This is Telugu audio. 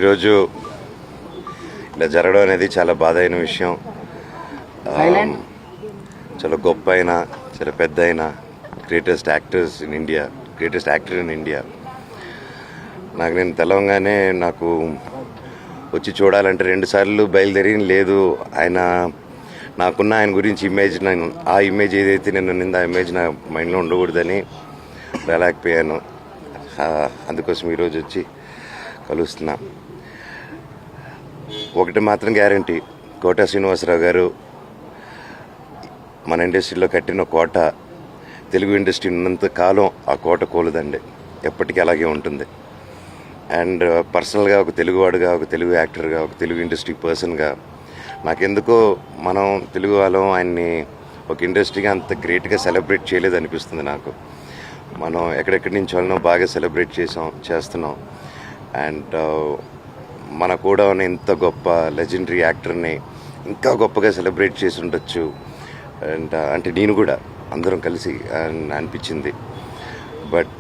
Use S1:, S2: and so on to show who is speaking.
S1: ఈరోజు ఇలా జరగడం అనేది చాలా బాధ అయిన విషయం. చాలా గొప్ప అయిన, చాలా పెద్ద అయిన గ్రేటెస్ట్ యాక్టర్ ఇన్ ఇండియా. నేను తెలవంగానే నాకు వచ్చి చూడాలంటే 2 సార్లు బయలుదేరి లేదు. ఆయన గురించి ఇమేజ్, ఆ ఇమేజ్ ఏదైతే నేను నింద ఆ ఇమేజ్ నా మైండ్లో ఉండకూడదని రాలేకపోయాను. అందుకోసం ఈరోజు వచ్చి కలుస్తున్నా. ఒకటి మాత్రం గ్యారంటీ, కోట శ్రీనివాసరావు గారు మన ఇండస్ట్రీలో కట్టిన కోట, తెలుగు ఇండస్ట్రీ ఉన్నంత కాలం ఆ కోట కూలదండి, ఎప్పటికీ అలాగే ఉంటుంది. అండ్ పర్సనల్గా ఒక తెలుగువాడుగా, ఒక తెలుగు యాక్టర్గా, ఒక తెలుగు ఇండస్ట్రీ పర్సన్గా నాకెందుకో మనం తెలుగు వాళ్ళం ఆయన్ని ఒక ఇండస్ట్రీగా అంత గ్రేట్గా సెలబ్రేట్ చేయలేదు అనిపిస్తుంది నాకు. మనం ఎక్కడెక్కడి నుంచి వాళ్ళనో బాగా సెలబ్రేట్ చేస్తున్నాం. అండ్ మన కూడా ఉన్న ఇంత గొప్ప లెజెండరీ యాక్టర్ని ఇంకా గొప్పగా సెలబ్రేట్ చేసి ఉండొచ్చు. అండ్ అంటే నేను కూడా అందరం కలిసి అనిపించింది. బట్